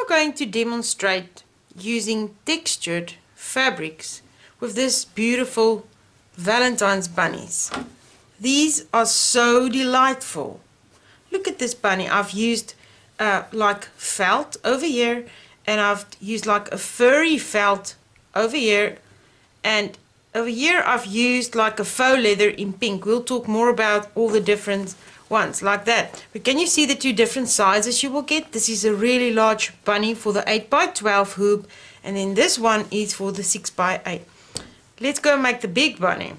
going to demonstrate using textured fabrics with this beautiful Valentine's bunnies. These are so delightful. Look at this bunny. I've used like felt over here, and I've used like a furry felt over here, and over here I've used like a faux leather in pink. We'll talk more about all the different ones like that. But can you see the two different sizes you will get? This is a really large bunny for the 8x12 hoop, and then this one is for the 6x8. Let's go make the big bunny.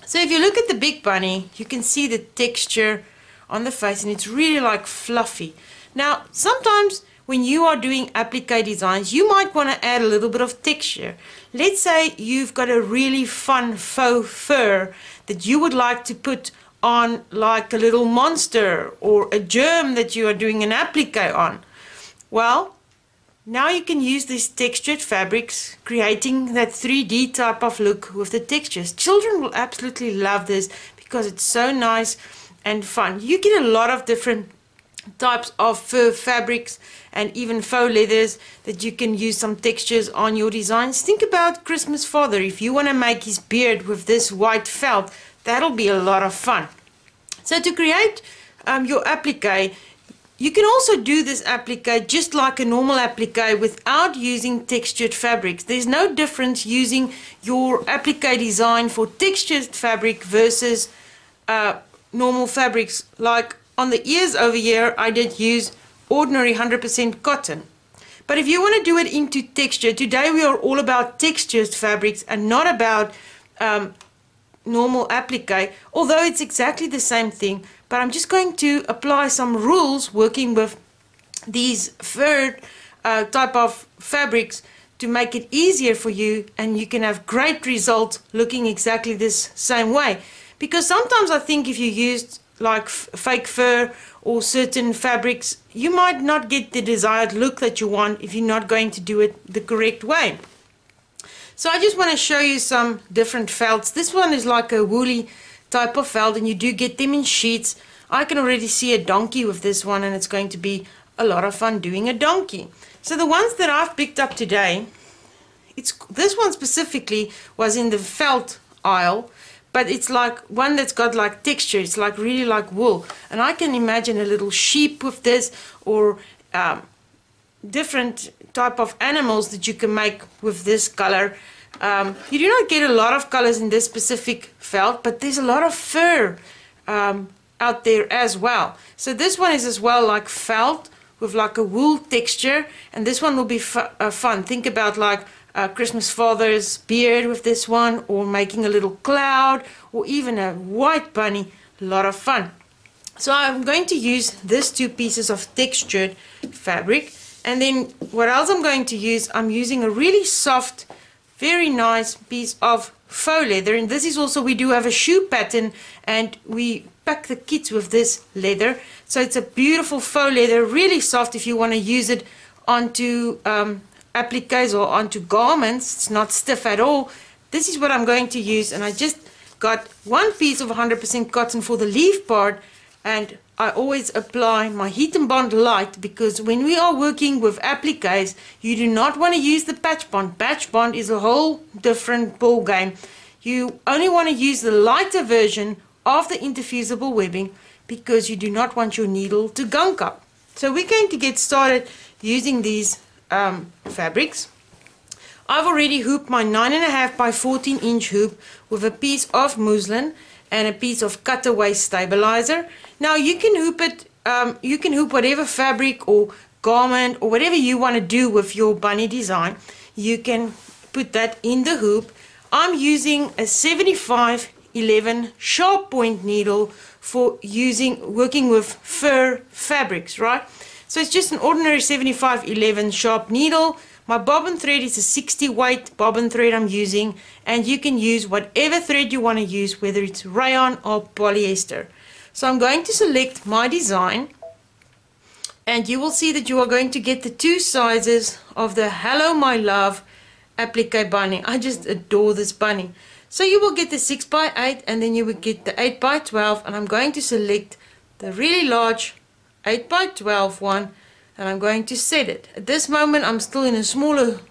So if you look at the big bunny, you can see the texture on the face, and it's really like fluffy. Now sometimes when you are doing applique designs, you might want to add a little bit of texture. Let's say you've got a really fun faux fur that you would like to put on like a little monster or a germ that you are doing an applique on. Well, now you can use these textured fabrics, creating that 3D type of look with the textures. Children will absolutely love this because it's so nice and fun. You get a lot of different types of fur fabrics and even faux leathers that you can use some textures on your designs. Think about Christmas Father. If you want to make his beard with this white felt, that'll be a lot of fun. So to create your applique, you can also do this applique just like a normal applique without using textured fabrics. There's no difference using your applique design for textured fabric versus normal fabrics. Like on the ears over here, I did use ordinary 100% cotton. But if you want to do it into texture, today we are all about textured fabrics and not about normal applique, although it's exactly the same thing. But I'm just going to apply some rules working with these fur type of fabrics to make it easier for you, and you can have great results looking exactly this same way. Because sometimes I think if you used like fake fur or certain fabrics, you might not get the desired look that you want if you're not going to do it the correct way. So I just want to show you some different felts. This one is like a woolly type of felt, and you do get them in sheets. I can already see a donkey with this one, and it's going to be a lot of fun doing a donkey. So the ones that I've picked up today, this one specifically was in the felt aisle, but it's like one that's got like texture. It's like really like wool, and I can imagine a little sheep with this, or different type of animals that you can make with this color. You do not get a lot of colors in this specific felt, but there's a lot of fur out there as well. So this one is as well like felt with like a wool texture, and this one will be fun. Think about like Christmas Father's beard with this one, or making a little cloud, or even a white bunny. A lot of fun. So I'm going to use these two pieces of textured fabric, and then what else I'm going to use, I'm using a really soft, very nice piece of faux leather. And this is also, we do have a shoe pattern, and we pack the kits with this leather. So it's a beautiful faux leather, really soft if you want to use it onto appliques or onto garments. It's not stiff at all. This is what I'm going to use, and I just got one piece of 100% cotton for the leaf part, and I always apply my Heat and Bond light, because when we are working with appliques, you do not want to use the patch bond. Patch bond is a whole different ball game. You only want to use the lighter version of the interfusible webbing, because you do not want your needle to gunk up. So we're going to get started using these fabrics. I've already hooped my 9.5 by 14 inch hoop with a piece of muslin and a piece of cutaway stabilizer. Now you can hoop it, you can hoop whatever fabric or garment or whatever you want to do with your bunny design. You can put that in the hoop. I'm using a 7511 sharp point needle for working with fur fabrics, right? So it's just an ordinary 7511 sharp needle. My bobbin thread is a 60 weight bobbin thread I'm using, and you can use whatever thread you want to use, whether it's rayon or polyester. So I'm going to select my design, and you will see that you are going to get the two sizes of the Hello My Love applique bunny. I just adore this bunny. So you will get the 6x8, and then you will get the 8x12, and I'm going to select the really large 8x12 one, and I'm going to set it. At this moment I'm still in a smaller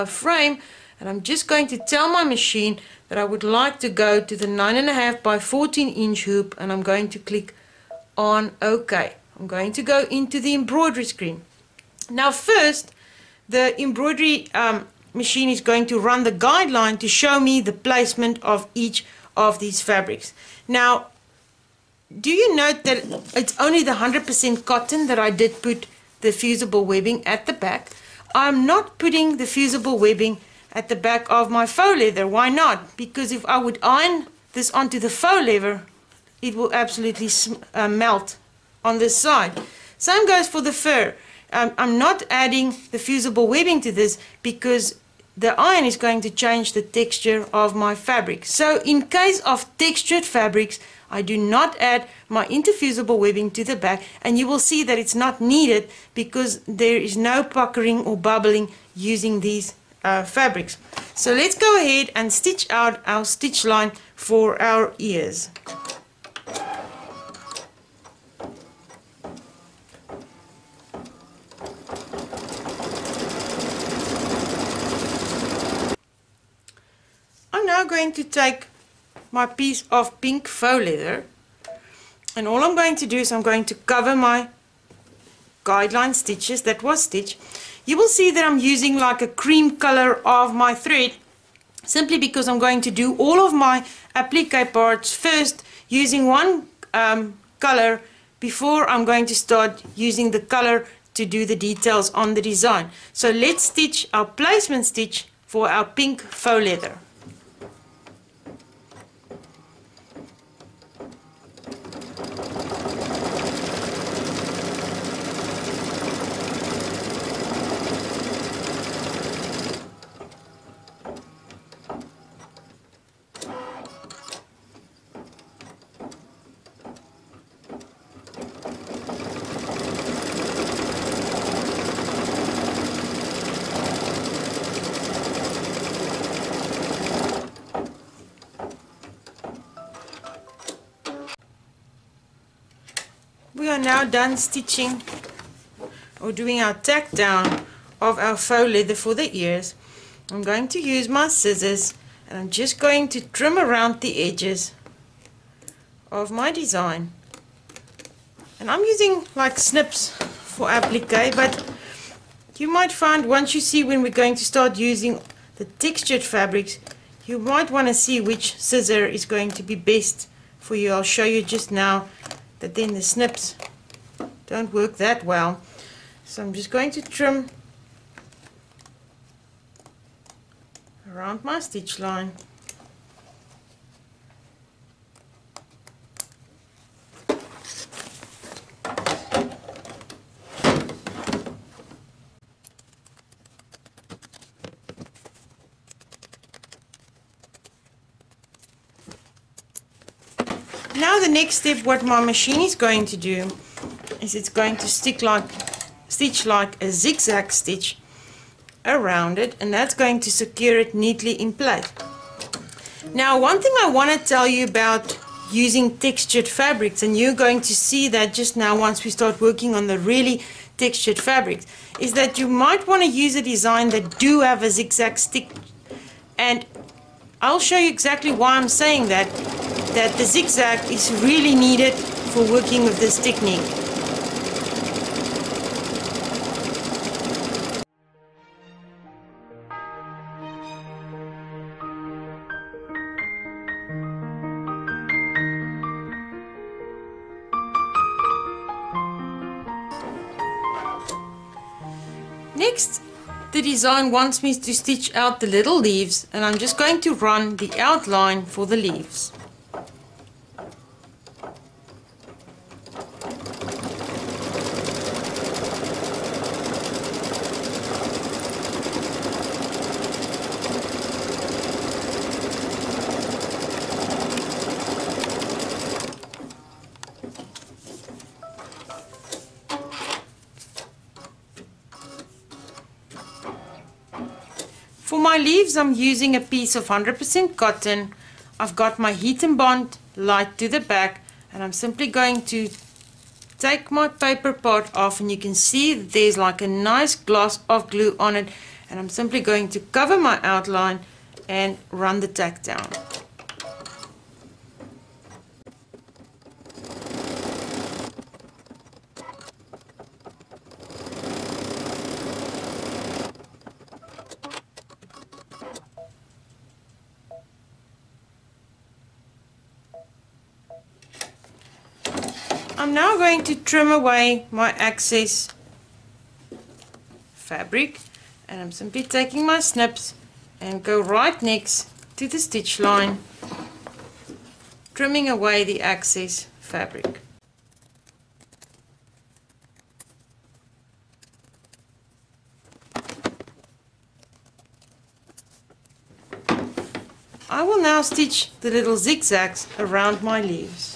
frame, and I'm just going to tell my machine that I would like to go to the 9.5 by 14 inch hoop, and I'm going to click on OK. I'm going to go into the embroidery screen. Now first, the embroidery machine is going to run the guideline to show me the placement of each of these fabrics. Now, do you note that it's only the 100% cotton that I did put the fusible webbing at the back? I'm not putting the fusible webbing at the back of my faux leather. Why not? Because if I would iron this onto the faux leather, it will absolutely melt on this side. Same goes for the fur. I'm not adding the fusible webbing to this because the iron is going to change the texture of my fabric. So in case of textured fabrics, I do not add my interfusible webbing to the back, and you will see that it's not needed because there is no puckering or bubbling using these fabrics. So let's go ahead and stitch out our stitch line for our ears. I'm now going to take my piece of pink faux leather, and all I'm going to do is I'm going to cover my guideline stitches that was stitched. You will see that I'm using like a cream color of my thread, simply because I'm going to do all of my applique parts first using one color before I'm going to start using the color to do the details on the design. So let's stitch our placement stitch for our pink faux leather. We are now done stitching or doing our tack down of our faux leather for the ears. I'm going to use my scissors, and I'm just going to trim around the edges of my design. And I'm using like snips for applique, but you might find once you see when we're going to start using the textured fabrics, you might want to see which scissor is going to be best for you. I'll show you just now that then the snips don't work that well. So I'm just going to trim around my stitch line. Now the next step, what my machine is going to do is it's going to stitch like a zigzag stitch around it, and that's going to secure it neatly in place. Now one thing I want to tell you about using textured fabrics, and you're going to see that just now once we start working on the really textured fabrics, is that you might want to use a design that do have a zigzag stitch, and I'll show you exactly why I'm saying that the zigzag is really needed for working with this technique. Next, the design wants me to stitch out the little leaves, and I'm just going to run the outline for the leaves. For my leaves, I'm using a piece of 100% cotton. I've got my heat and bond light to the back, and I'm simply going to take my paper part off, and you can see that there's like a nice gloss of glue on it, and I'm simply going to cover my outline and run the tack down. I'm now going to trim away my excess fabric, and I'm simply taking my snips and go right next to the stitch line, trimming away the excess fabric. I will now stitch the little zigzags around my leaves.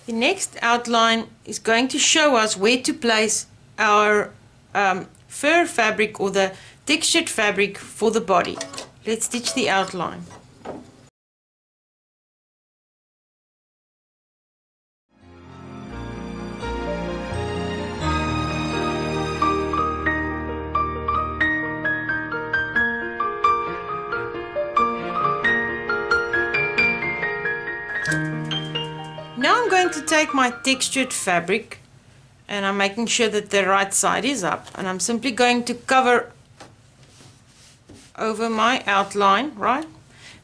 The next outline is going to show us where to place our fur fabric or the textured fabric for the body. Let's stitch the outline. Now I'm going to take my textured fabric, and I'm making sure that the right side is up, and I'm simply going to cover over my outline, right?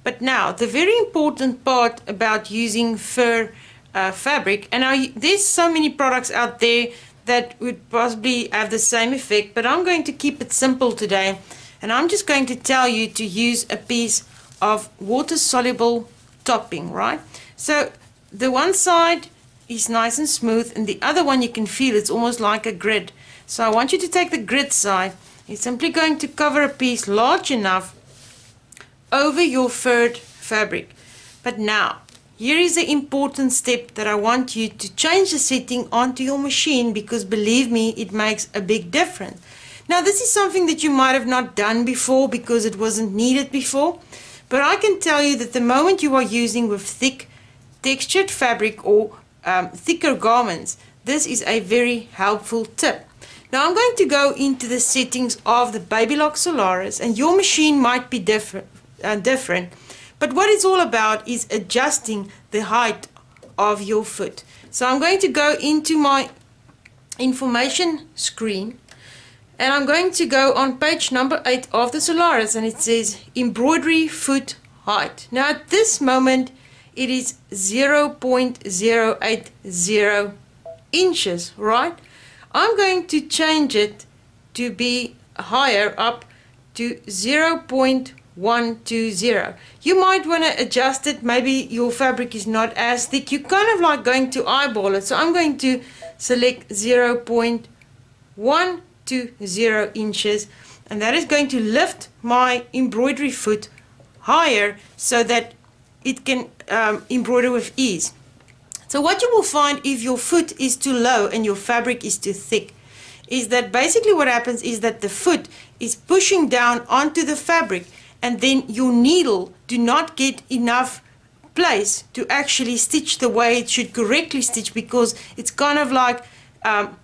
But now the very important part about using fur fabric, and there's so many products out there that would possibly have the same effect, but I'm going to keep it simple today, and I'm just going to tell you to use a piece of water-soluble topping, right? So the one side is nice and smooth, and the other one you can feel it's almost like a grid. So I want you to take the grid side. You're simply going to cover a piece large enough over your furred fabric. But now, here is the important step that I want you to change the setting onto your machine, because believe me, it makes a big difference. Now this is something that you might have not done before because it wasn't needed before, but I can tell you that the moment you are using with thick textured fabric or thicker garments, this is a very helpful tip. Now I'm going to go into the settings of the Babylock Solaris, and your machine might be different, but what it's all about is adjusting the height of your foot. So I'm going to go into my information screen, and I'm going to go on page number 8 of the Solaris, and it says embroidery foot height. Now at this moment it is 0.080 inches, right? I'm going to change it to be higher, up to 0.120. You might want to adjust it. Maybe your fabric is not as thick. You're kind of like going to eyeball it. So I'm going to select 0.120 inches, and that is going to lift my embroidery foot higher so that it can embroider with ease. So what you will find if your foot is too low and your fabric is too thick is that basically what happens is that the foot is pushing down onto the fabric, and then your needle do not get enough place to actually stitch the way it should correctly stitch, because it's kind of like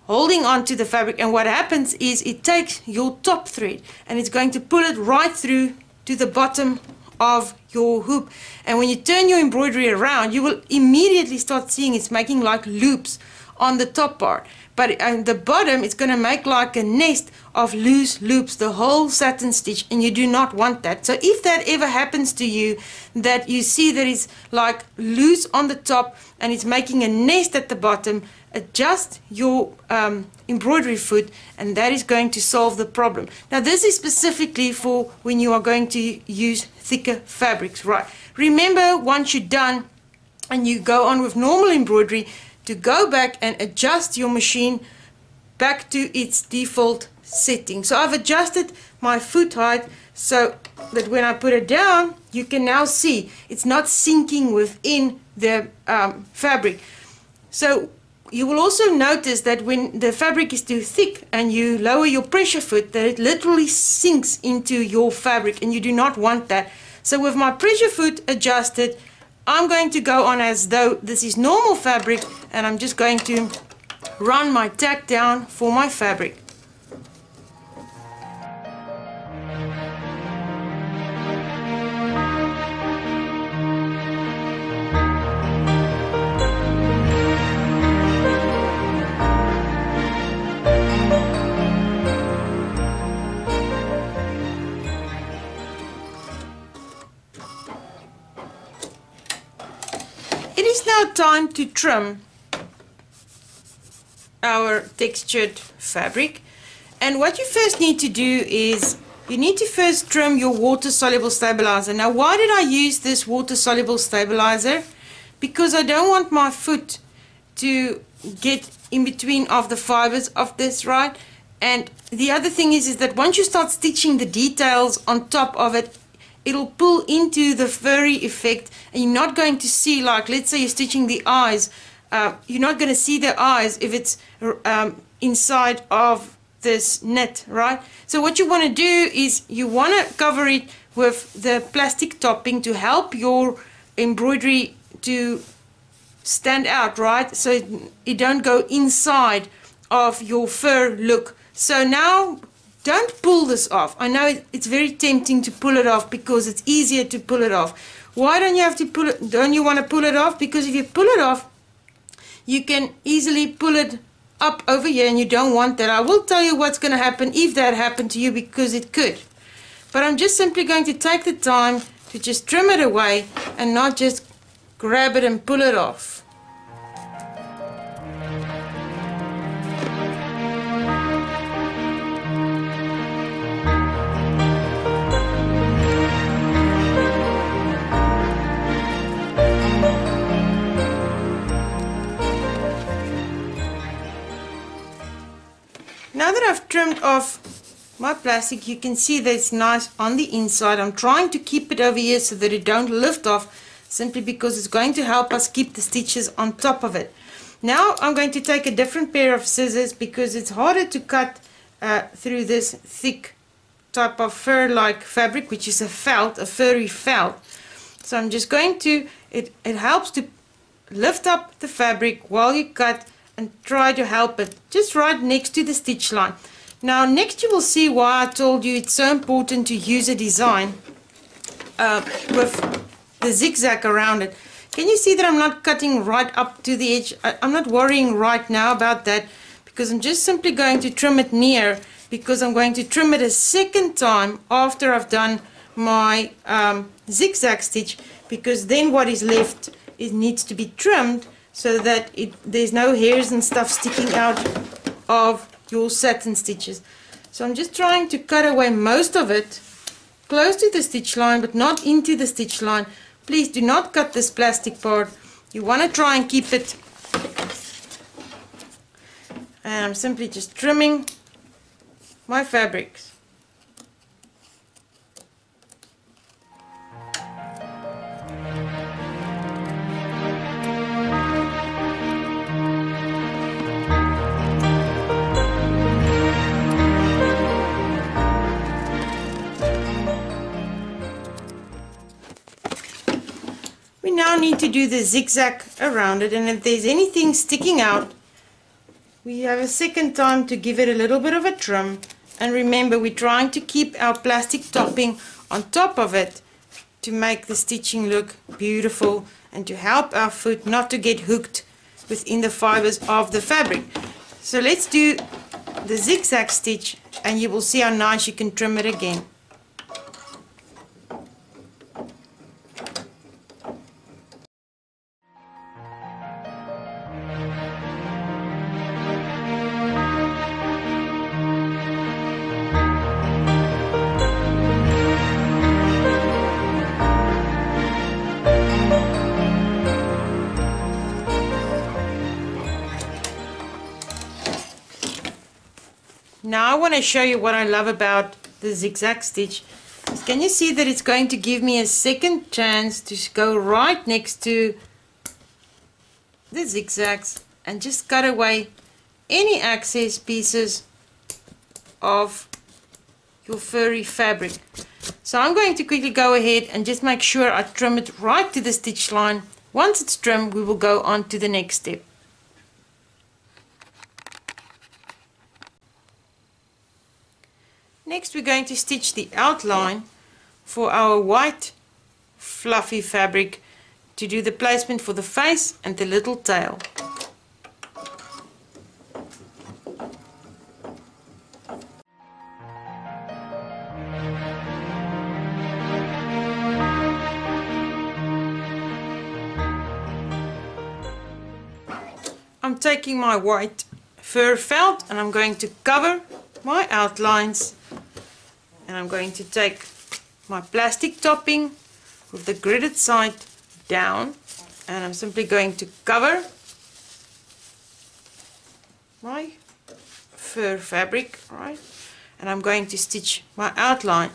holding onto the fabric, and what happens is it takes your top thread and it's going to pull it right through to the bottom of your hoop, and when you turn your embroidery around, you will immediately start seeing it's making like loops on the top part, but on the bottom it's going to make like a nest of loose loops, the whole satin stitch, and you do not want that. So if that ever happens to you, that you see that it's like loose on the top and it's making a nest at the bottom, adjust your embroidery foot, and that is going to solve the problem. Now this is specifically for when you are going to use thicker fabrics, right? Remember, once you're done and you go on with normal embroidery, to go back and adjust your machine back to its default setting. So I've adjusted my foot height so that when I put it down, you can now see it's not sinking within the fabric. So you will also notice that when the fabric is too thick and you lower your pressure foot, that it literally sinks into your fabric, and you do not want that. So with my pressure foot adjusted, I'm going to go on as though this is normal fabric, and I'm just going to run my tack down for my fabric. It is now time to trim our textured fabric, and what you first need to do is you need to first trim your water soluble stabilizer. Now why did I use this water soluble stabilizer? Because I don't want my foot to get in between of the fibers of this, right? And the other thing is that once you start stitching the details on top of it, it'll pull into the furry effect, and you're not going to see, like let's say you're stitching the eyes, you're not going to see the eyes if it's inside of this net, right? So what you want to do is you want to cover it with the plastic topping to help your embroidery to stand out, right? So it don't go inside of your fur look. So now don't pull this off. I know it's very tempting to pull it off because it's easier to pull it off. Why don't you have to pull it? Don't you want to pull it off? Because if you pull it off, you can easily pull it up over here, and you don't want that. I will tell you what's going to happen if that happened to you, because it could. But I'm just simply going to take the time to just trim it away and not just grab it and pull it off. Now that I've trimmed off my plastic, you can see that it's nice on the inside. I'm trying to keep it over here so that it don't lift off, simply because it's going to help us keep the stitches on top of it. Now I'm going to take a different pair of scissors, because it's harder to cut through this thick type of fur-like fabric, which is a felt, a furry felt. So I'm just going to, it helps to lift up the fabric while you cut, and try to help it just right next to the stitch line. Now next you will see why I told you it's so important to use a design with the zigzag around it. Can you see that I'm not cutting right up to the edge? I'm not worrying right now about that, because I'm just simply going to trim it near, because I'm going to trim it a second time after I've done my zigzag stitch, because then what is left, it needs to be trimmed so that there's no hairs and stuff sticking out of your satin stitches. So I'm just trying to cut away most of it close to the stitch line, but not into the stitch line. Please do not cut this plastic part. You want to try and keep it. And I'm simply just trimming my fabrics. We now need to do the zigzag around it, and if there's anything sticking out, we have a second time to give it a little bit of a trim. And remember, we're trying to keep our plastic topping on top of it to make the stitching look beautiful and to help our foot not to get hooked within the fibers of the fabric. So let's do the zigzag stitch and you will see how nice you can trim it again. Now I want to show you what I love about the zigzag stitch. Can you see that it's going to give me a second chance to go right next to the zigzags and just cut away any excess pieces of your furry fabric. So I'm going to quickly go ahead and just make sure I trim it right to the stitch line. Once it's trimmed, we will go on to the next step. Next we're going to stitch the outline for our white fluffy fabric to do the placement for the face and the little tail. I'm taking my white fur felt and I'm going to cover my outlines, and I'm going to take my plastic topping with the gridded side down, and I'm simply going to cover my fur fabric, right? And I'm going to stitch my outline.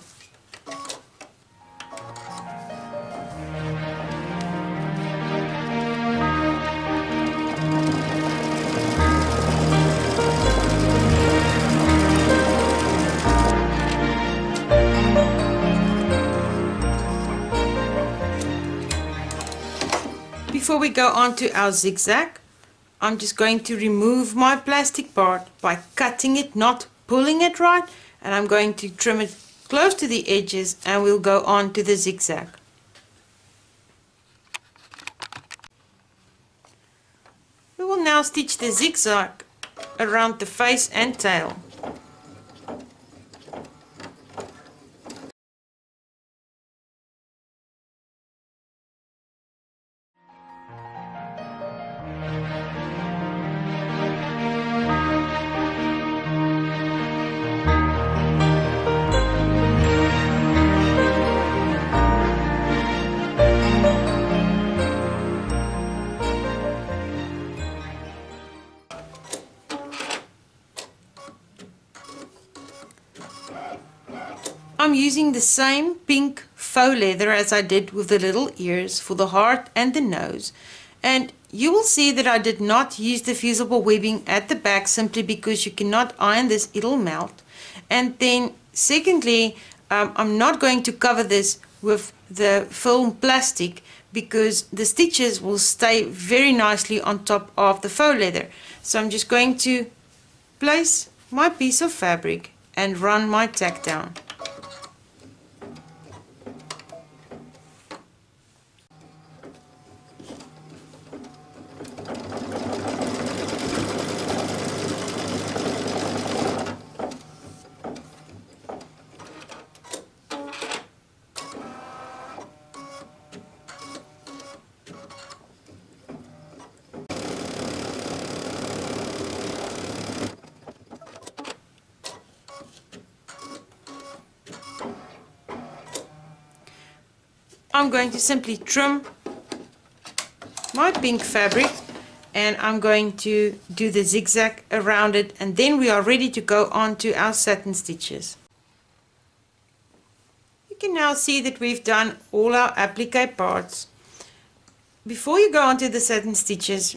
Before we go on to our zigzag, I'm just going to remove my plastic part by cutting it, not pulling it right, and I'm going to trim it close to the edges and we'll go on to the zigzag. We will now stitch the zigzag around the face and tail. I'm using the same pink faux leather as I did with the little ears for the heart and the nose, and you will see that I did not use the fusible webbing at the back simply because you cannot iron this, it'll melt. And then secondly, I'm not going to cover this with the film plastic because the stitches will stay very nicely on top of the faux leather. So I'm just going to place my piece of fabric and run my tack down. I'm going to simply trim my pink fabric and I'm going to do the zigzag around it, and then we are ready to go on to our satin stitches. You can now see that we've done all our applique parts. Before you go on to the satin stitches,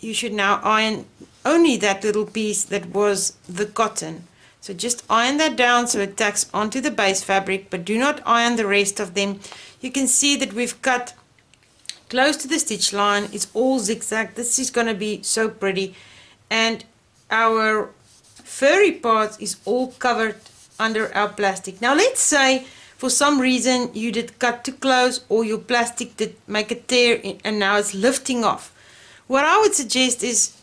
you should now iron only that little piece that was the cotton. So just iron that down so it tacks onto the base fabric, but do not iron the rest of them. You can see that we've cut close to the stitch line. It's all zigzag. This is going to be so pretty. And our furry part is all covered under our plastic. Now let's say for some reason you did cut too close or your plastic did make a tear and now it's lifting off. what I would suggest is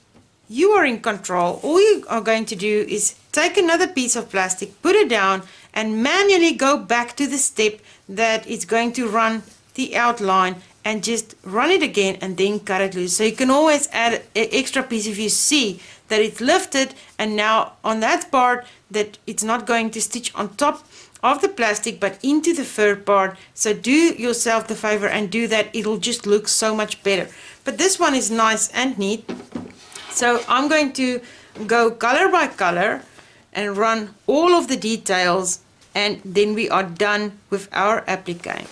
you are in control. All you are going to do is take another piece of plastic, put it down, and manually go back to the step that it's going to run the outline, and just run it again and then cut it loose. So you can always add an extra piece if you see that it's lifted, and now on that part that it's not going to stitch on top of the plastic but into the fur part. So do yourself the favor and do that. It'll just look so much better. But this one is nice and neat. So I'm going to go color by color and run all of the details, and then we are done with our applique.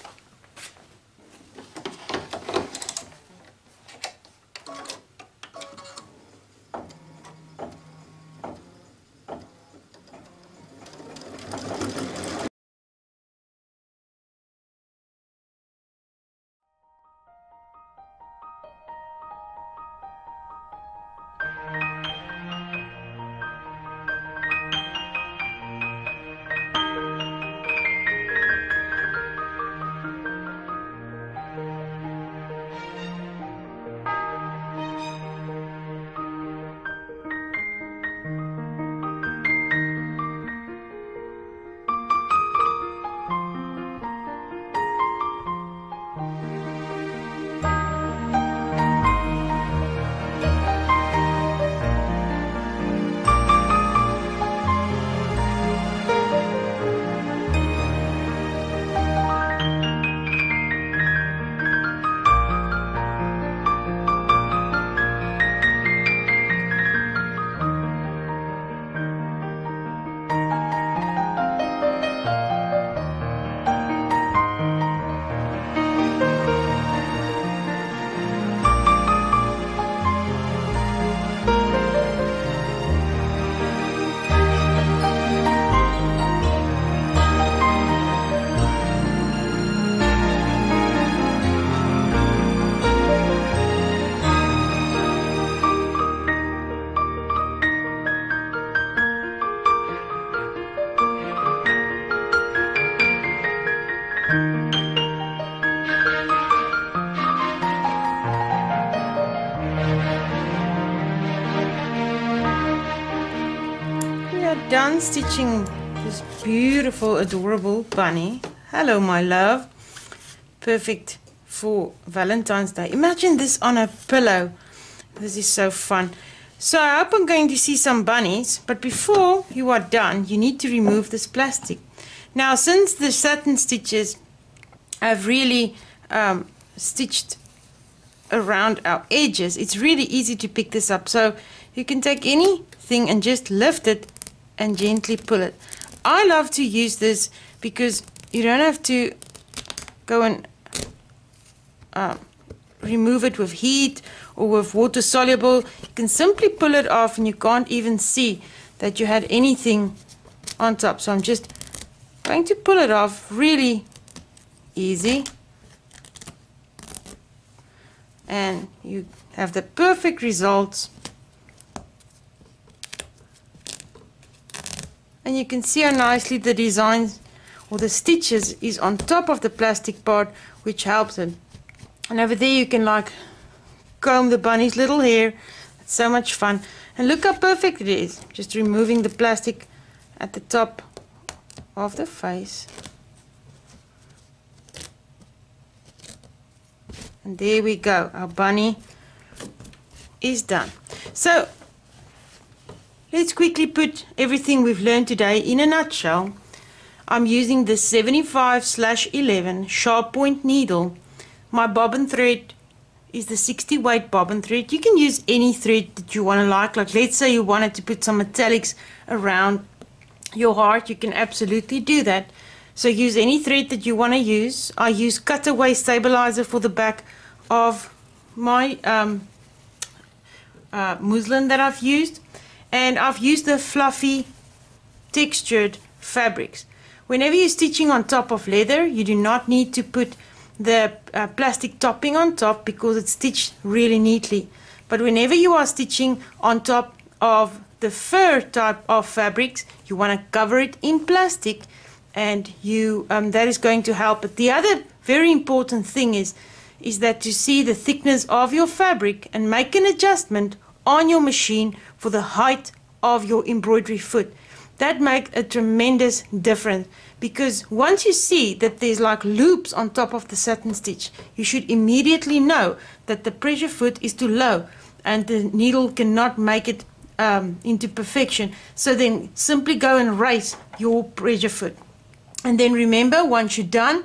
Done stitching this beautiful, adorable bunny. Hello, my love. Perfect for Valentine's Day. Imagine this on a pillow. This is so fun. So I hope I'm going to see some bunnies, but before you are done, you need to remove this plastic. Now, since the satin stitches have really stitched around our edges, it's really easy to pick this up. So you can take anything and just lift it and gently pull it. I love to use this because you don't have to go and remove it with heat or with water soluble. You can simply pull it off and you can't even see that you had anything on top. So I'm just going to pull it off, really easy, and you have the perfect results. And you can see how nicely the design or the stitches is on top of the plastic part, which helps it. And over there you can like comb the bunny's little hair. It's so much fun. And look how perfect it is. Just removing the plastic at the top of the face. And there we go. Our bunny is done. So let's quickly put everything we've learned today in a nutshell. I'm using the 75/11 sharp point needle. My bobbin thread is the 60 weight bobbin thread. You can use any thread that you want to like let's say you wanted to put some metallics around your heart, you can absolutely do that. So use any thread that you want to use. I use cutaway stabilizer for the back of my muslin that I've used. And I've used the fluffy textured fabrics. Whenever you're stitching on top of leather, you do not need to put the plastic topping on top because it's stitched really neatly. But whenever you are stitching on top of the fur type of fabrics, you want to cover it in plastic, and that is going to help. But the other very important thing is is that to see the thickness of your fabric and make an adjustment on your machine for the height of your embroidery foot. That makes a tremendous difference, because once you see that there's like loops on top of the satin stitch, you should immediately know that the pressure foot is too low and the needle cannot make it into perfection. So then simply go and raise your pressure foot. And then remember, once you're done,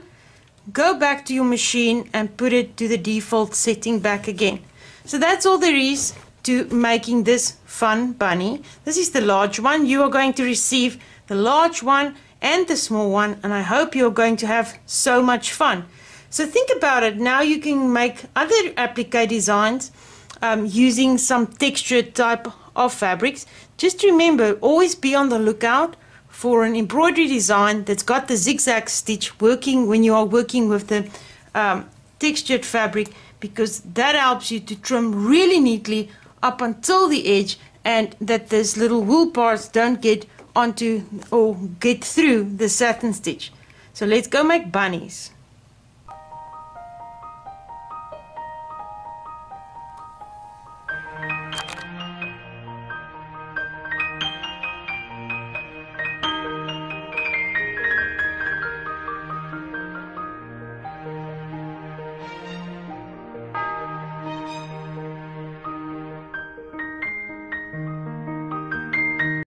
go back to your machine and put it to the default setting back again. So that's all there is to making this fun bunny. This is the large one. You are going to receive the large one and the small one, and I hope you're going to have so much fun. So think about it. Now you can make other applique designs using some textured type of fabrics. Just remember, always be on the lookout for an embroidery design that's got the zigzag stitch working when you are working with the textured fabric, because that helps you to trim really neatly up until the edge, and that those little wool parts don't get onto or get through the satin stitch. So let's go make bunnies.